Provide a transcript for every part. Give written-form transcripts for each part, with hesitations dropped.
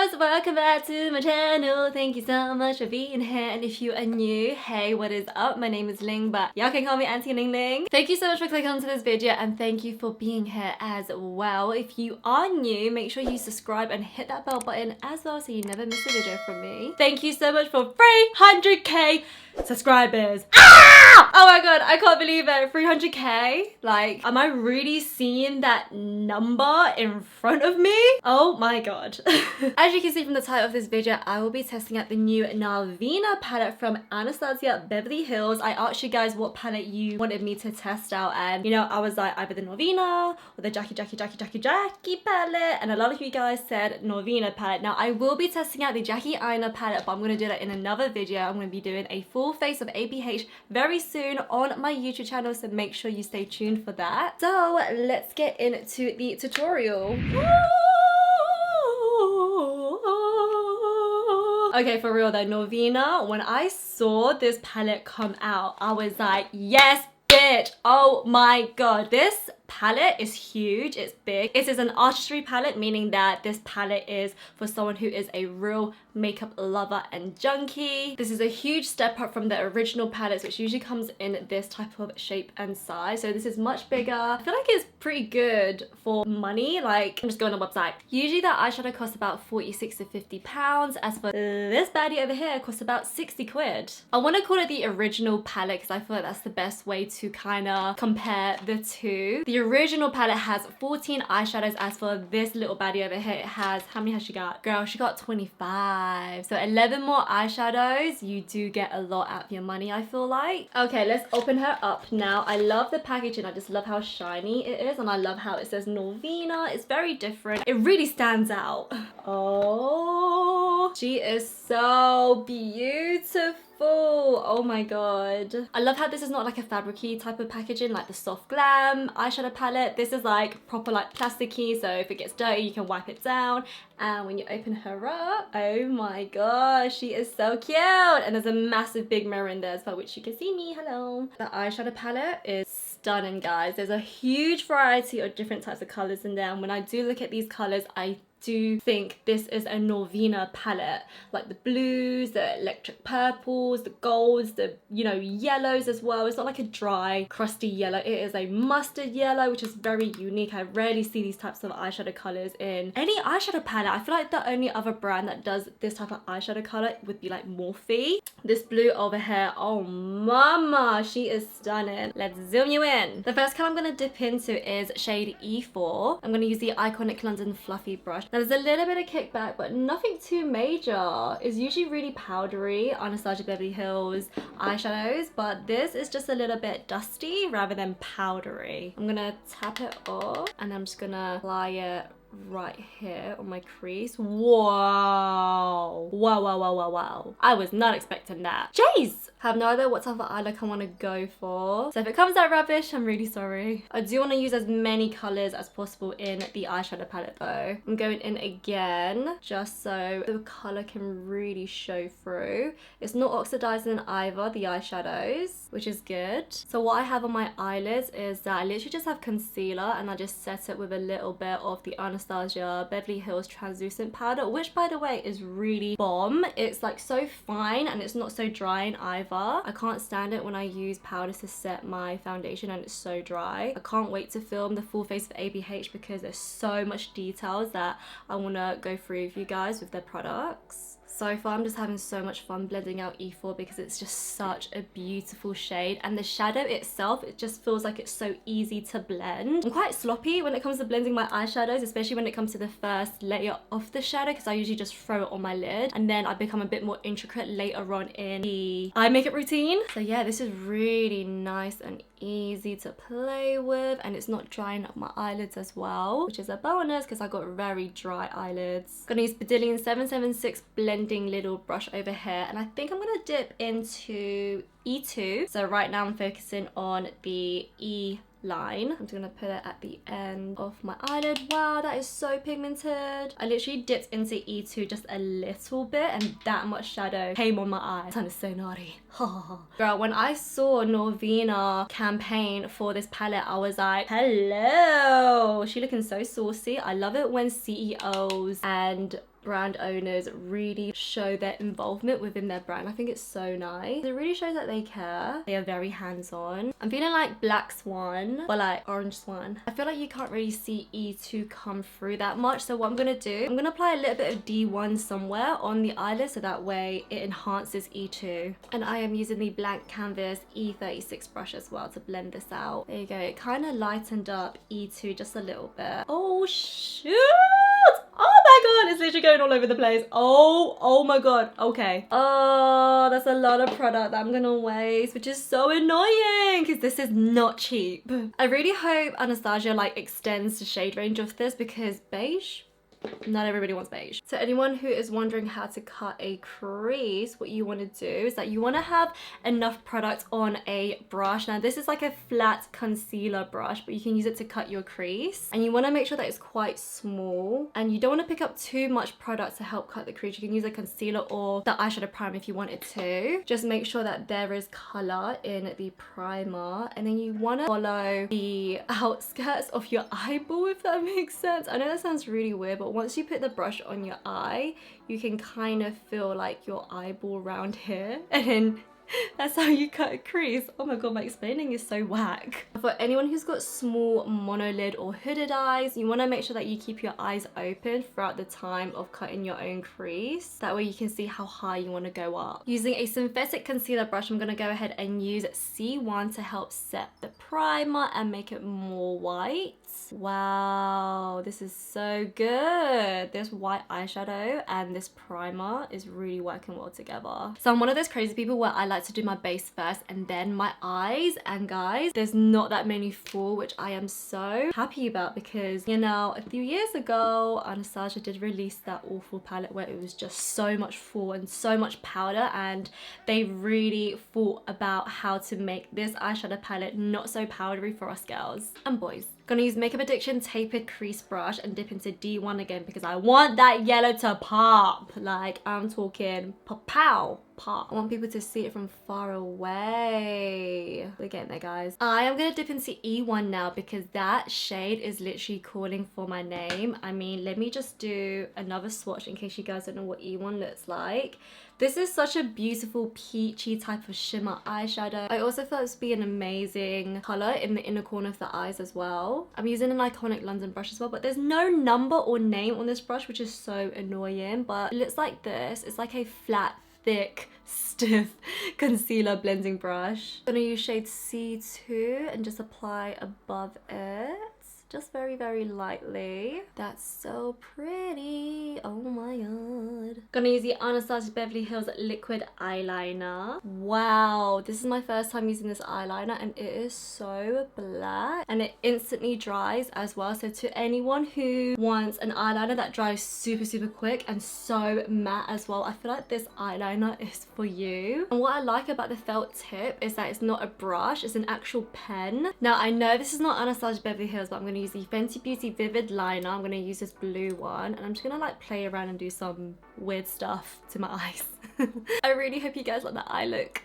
guys, welcome back to my channel. Thank you so much for being here, and if you are new, hey, what is up? My name is Ling, but y'all can call me Auntie Ling Ling. Thank you so much for clicking onto this video, and thank you for being here as well. If you are new, make sure you subscribe and hit that bell button as well so you never miss a video from me. Thank you so much for 300k subscribers. Oh my god, I can't believe it. 300k. Like, am I really seeing that number in front of me? Oh my god. As you can see from the title of this video, I will be testing out the new Norvina palette from Anastasia Beverly Hills. I asked you guys what palette you wanted me to test out, and you know, I was like either the Norvina or the Jackie palette, and a lot of you guys said Norvina palette. Now I will be testing out the Jackie eyeliner palette, but I'm going to do that in another video. I'm going to be doing a full face of ABH very soon on my YouTube channel, so make sure you stay tuned for that. So let's get into the tutorial. Okay, for real though, Norvina, when I saw this palette come out, I was like, yes, bitch. Oh my god, this palette is huge, it's big. It is an artistry palette, meaning that this palette is for someone who is a real makeup lover and junkie. This is a huge step up from the original palettes, which usually comes in this type of shape and size. So this is much bigger. I feel like it's pretty good for money. Like, I'm just going on the website. Usually the eyeshadow costs about 46 to 50 pounds. As for this baddie over here, it costs about 60 quid. I want to call it the original palette because I feel like that's the best way to kind of compare the two. The original palette has 14 eyeshadows. As for this little baddie over here, it has, how many has she got? Girl, she got 25. So 11 more eyeshadows. You do get a lot out of your money, I feel like. Okay, let's open her up now. I love the packaging. I just love how shiny it is, and I love how it says Norvina. It's very different. It really stands out. Oh, she is so beautiful. Oh my god. I love how this is not like a fabric-y type of packaging like the Soft Glam eyeshadow palette. This is like proper like plasticky, so if it gets dirty you can wipe it down. And when you open her up, oh my gosh, she is so cute. And there's a massive big mirror in there as well, which you can see me. Hello. The eyeshadow palette is stunning, guys. There's a huge variety of different types of colors in there, and when I do look at these colors, I do think this is a Norvina palette. Like the blues, the electric purples, the golds, the, you know, yellows as well. It's not like a dry crusty yellow. It is a mustard yellow, which is very unique. I rarely see these types of eyeshadow colors in any eyeshadow palette. I feel like the only other brand that does this type of eyeshadow color would be like Morphe. This blue over here, oh mama, she is stunning. Let's zoom you in. The first color I'm gonna dip into is shade E4. I'm gonna use the Iconic London Fluffy brush. Now there's a little bit of kickback, but nothing too major. It's usually really powdery, Anastasia Beverly Hills eyeshadows, but this is just a little bit dusty rather than powdery. I'm gonna tap it off, and I'm just gonna apply it right here on my crease. Wow. Wow. I was not expecting that. Jeez! I have no idea what type of eye look I want to go for. So if it comes out rubbish, I'm really sorry. I do want to use as many colors as possible in the eyeshadow palette though. I'm going in again just so the color can really show through. It's not oxidizing either, the eyeshadows, which is good. So what I have on my eyelids is that I literally just have concealer, and I just set it with a little bit of the Anastasia Beverly Hills translucent powder, which by the way is really bomb. It's like so fine and it's not so drying either. I can't stand it when I use powders to set my foundation and it's so dry. I can't wait to film the full face of ABH because there's so much details that I want to go through with you guys with their products. So far I'm just having so much fun blending out E4 because it's just such a beautiful shade, and the shadow itself, it just feels like it's so easy to blend. I'm quite sloppy when it comes to blending my eyeshadows, especially when it comes to the first layer of the shadow, because I usually just throw it on my lid and then I become a bit more intricate later on in the eye makeup routine. So yeah, this is really nice and easy to play with, and it's not drying up my eyelids as well, which is a bonus because I got very dry eyelids. Gonna use Bedillion 776 blending little brush over here, and I think I'm gonna dip into E2. So right now I'm focusing on the E line. I'm just gonna put it at the end of my eyelid. Wow, that is so pigmented. I literally dipped into E2 just a little bit and that much shadow came on my eye. That is so naughty. Girl, when I saw Norvina campaign for this palette, I was like, hello, she looking so saucy. I love it when CEOs and brand owners really show their involvement within their brand. I think it's so nice. It really shows that they care. They are very hands-on. I'm feeling like Black Swan or like Orange Swan. I feel like you can't really see E2 come through that much. So what I'm gonna do, I'm gonna apply a little bit of D1 somewhere on the eyelid so that way it enhances E2. And I am using the blank canvas E36 brush as well to blend this out. There you go. It kind of lightened up E2 just a little bit. Oh shoot! Oh my god, it's literally going all over the place. Oh my god. Okay. Oh, that's a lot of product that I'm gonna waste, which is so annoying because this is not cheap. I really hope Anastasia like extends the shade range of this because beige, not everybody wants beige. So anyone who is wondering how to cut a crease, what you want to do is that you want to have enough product on a brush. Now this is like a flat concealer brush, but you can use it to cut your crease. And you want to make sure that it's quite small. And you don't want to pick up too much product to help cut the crease. You can use a concealer or the eyeshadow primer if you wanted to. Just make sure that there is color in the primer. And then you want to follow the outskirts of your eyeball, if that makes sense. I know that sounds really weird, but once you put the brush on your eye, you can kind of feel like your eyeball around here, and then that's how you cut a crease. Oh my god, my explaining is so whack. For anyone who's got small monolid or hooded eyes, you want to make sure that you keep your eyes open throughout the time of cutting your own crease. That way you can see how high you want to go up. Using a synthetic concealer brush, I'm going to go ahead and use C1 to help set the primer and make it more white. Wow, this is so good. This white eyeshadow and this primer is really working well together. So I'm one of those crazy people where I like to do my base first and then my eyes. And guys, there's not that many fall, which I am so happy about because, you know, a few years ago, Anastasia did release that awful palette where it was just so much fall and so much powder, and they really thought about how to make this eyeshadow palette not so powdery for us girls and boys. Gonna use Makeup Addiction tapered crease brush and dip into D1 again because I want that yellow to pop. Like, I'm talking pow, pop. I want people to see it from far away. We're getting there, guys. I am gonna dip into E1 now because that shade is literally calling for my name. I mean, let me just do another swatch in case you guys don't know what E1 looks like. This is such a beautiful peachy type of shimmer eyeshadow. I also thought this would be an amazing color in the inner corner of the eyes as well. I'm using an iconic London brush as well, but there's no number or name on this brush, which is so annoying, but it looks like this. It's like a flat, thick, stiff concealer blending brush. I'm gonna use shade C2 and just apply above it. Just very, very lightly. That's so pretty. Oh my god. Gonna use the Anastasia Beverly Hills liquid eyeliner. Wow, this is my first time using this eyeliner and it is so black and it instantly dries as well. So to anyone who wants an eyeliner that dries super, super quick and so matte as well, I feel like this eyeliner is for you. And what I like about the felt tip is that it's not a brush, it's an actual pen. Now I know this is not Anastasia Beverly Hills, but I'm gonna use the Fenty Beauty Vivid liner. I'm going to use this blue one and I'm just going to like play around and do some weird stuff to my eyes. I really hope you guys like that eye look.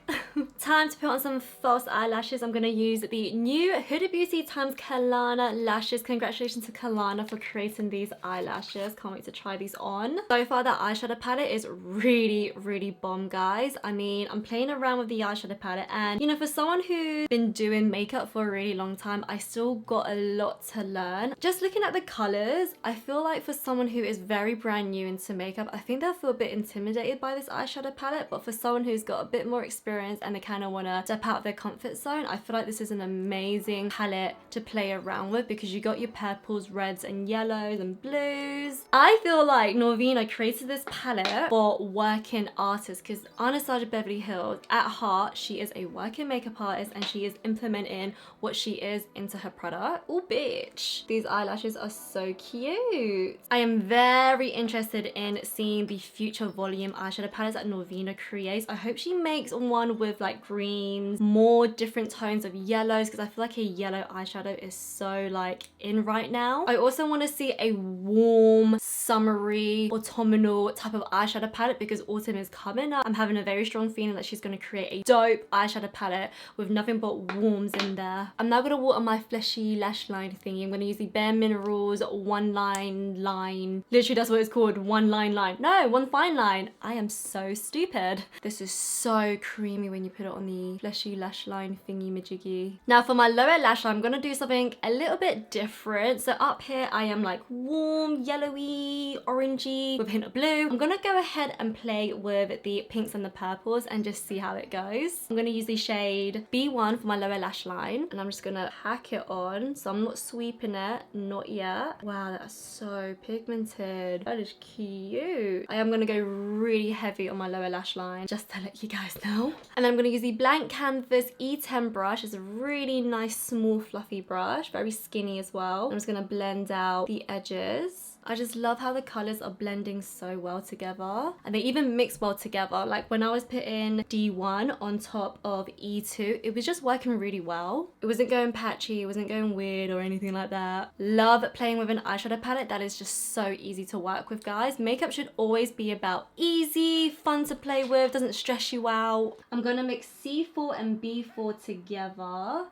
Time to put on some false eyelashes. I'm going to use the new Huda Beauty times Kalana lashes. Congratulations to Kalana for creating these eyelashes. Can't wait to try these on. So far that eyeshadow palette is really, really bomb, guys. I mean, I'm playing around with the eyeshadow palette and, you know, for someone who's been doing makeup for a really long time, I still got a lot to learn. Just looking at the colors, I feel like for someone who is very brand new into makeup, I think they'll feel a bit intimidated by this eyeshadow palette, but for someone who's got a bit more experience and they kind of want to step out of their comfort zone, I feel like this is an amazing palette to play around with because you got your purples, reds and yellows and blues. I feel like Norvina created this palette for working artists because Anastasia Beverly Hills, at heart, she is a working makeup artist and she is implementing what she is into her product. Oh bitch, these eyelashes are so cute. I am very interested in seeing the future volume eyeshadow palettes that Norvina creates. I hope she makes one with with like greens, more different tones of yellows, because I feel like a yellow eyeshadow is so like in right now. I also want to see a warm, summery, autumnal type of eyeshadow palette because autumn is coming up. I'm having a very strong feeling that she's going to create a dope eyeshadow palette with nothing but warms in there. I'm now going to water my fleshy lash line thingy. I'm going to use the Bare Minerals one line line. Literally that's what it's called, one line line. No, one fine line. I am so stupid. This is so creamy when you put it on the fleshy lash line thingy majiggy. Now for my lower lash line, I'm going to do something a little bit different. So up here I am like warm, yellowy, orangey with a hint of blue. I'm going to go ahead and play with the pinks and the purples and just see how it goes. I'm going to use the shade B1 for my lower lash line and I'm just going to pack it on. So I'm not sweeping it, not yet. Wow, that's so pigmented. That is cute. I am going to go really heavy on my lower lash line just to let you guys know. And I'm going to use the Blank Canvas E10 brush. It's a really nice small fluffy brush, very skinny as well. I'm just going to blend out the edges. I just love how the colours are blending so well together and they even mix well together. Like when I was putting D1 on top of E2, it was just working really well. It wasn't going patchy, it wasn't going weird or anything like that. Love playing with an eyeshadow palette that is just so easy to work with, guys. Makeup should always be about easy, fun to play with, doesn't stress you out. I'm gonna mix C4 and B4 together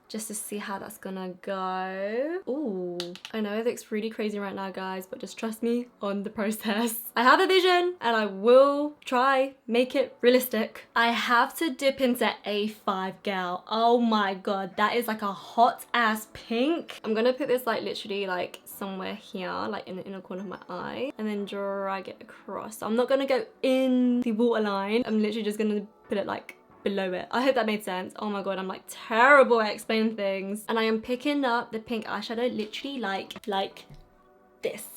just to see how that's gonna go. Ooh, I know it looks really crazy right now, guys, but just trust me on the process. I have a vision and I will try make it realistic. I have to dip into A5, gal. Oh my god, that is like a hot ass pink. I'm gonna put this like literally like somewhere here, like in the inner corner of my eye, and then drag it across. So I'm not gonna go in the waterline. I'm literally just gonna put it like below it. I hope that made sense. Oh my god, I'm like terrible at explaining things. And I am picking up the pink eyeshadow literally like this.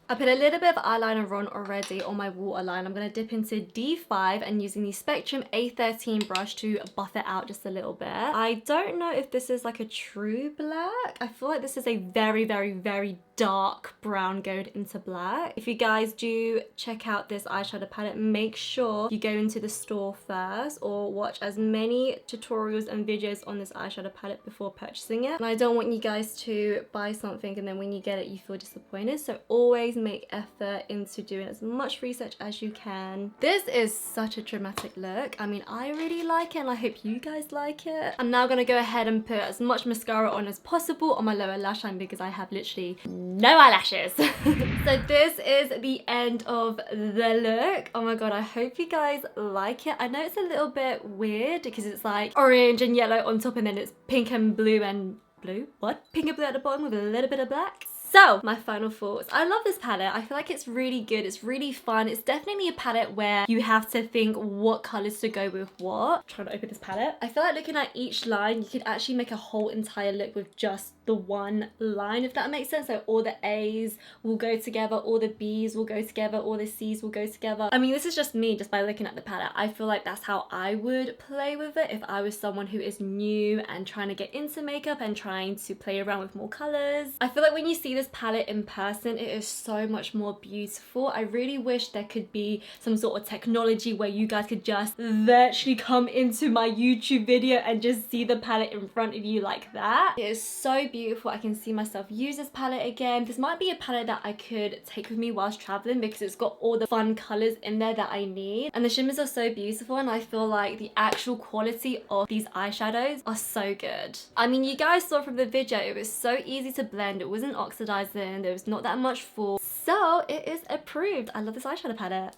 I put a little bit of eyeliner on already on my waterline. I'm going to dip into D5 and using the Spectrum A13 brush to buff it out just a little bit. I don't know if this is like a true black. I feel like this is a very, very, very dark brown going into black. If you guys do check out this eyeshadow palette, make sure you go into the store first or watch as many tutorials and videos on this eyeshadow palette before purchasing it. And I don't want you guys to buy something and then when you get it you feel disappointed. So always make effort into doing as much research as you can. This is such a dramatic look. I mean, I really like it and I hope you guys like it. I'm now going to go ahead and put as much mascara on as possible on my lower lash line because I have literally no eyelashes. So this is the end of the look. Oh my god, I hope you guys like it. I know it's a little bit weird because it's like orange and yellow on top and then it's pink and blue and blue? What? Pink and blue at the bottom with a little bit of black. So, my final thoughts. I love this palette. I feel like it's really good. It's really fun. It's definitely a palette where you have to think what colours to go with what. I'm trying to open this palette. I feel like looking at each line, you could actually make a whole entire look with just the one line, if that makes sense. So all the A's will go together, all the B's will go together, all the C's will go together. I mean, this is just me, just by looking at the palette. I feel like that's how I would play with it if I was someone who is new and trying to get into makeup and trying to play around with more colours. I feel like when you see this palette in person, it is so much more beautiful. I really wish there could be some sort of technology where you guys could just virtually come into my YouTube video and just see the palette in front of you like that. It is so beautiful. I can see myself use this palette again. This might be a palette that I could take with me whilst traveling because it's got all the fun colors in there that I need, and the shimmers are so beautiful, and I feel like the actual quality of these eyeshadows are so good. I mean, you guys saw from the video, it was so easy to blend. It wasn't oxidizing, there was not that much fall, so it is approved. I love this eyeshadow palette.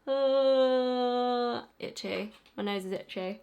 Itchy. My nose is itchy.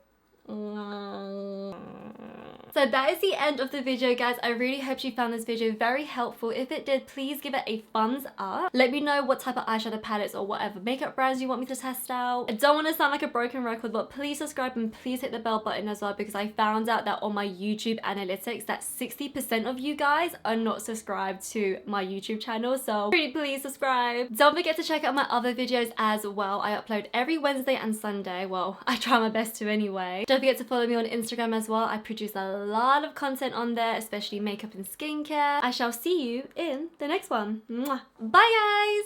So that is the end of the video, guys. I really hope you found this video very helpful. If it did, please give it a thumbs up. Let me know what type of eyeshadow palettes or whatever makeup brands you want me to test out. I don't want to sound like a broken record, but please subscribe and please hit the bell button as well, because I found out that on my YouTube analytics that 60% of you guys are not subscribed to my YouTube channel, so pretty please subscribe. Don't forget to check out my other videos as well. I upload every Wednesday and Sunday. Well, I try my best to anyway. Don't forget to follow me on Instagram as well. I produce a lot of content on there, especially makeup and skincare. I shall see you in the next one. Mwah. Bye, guys!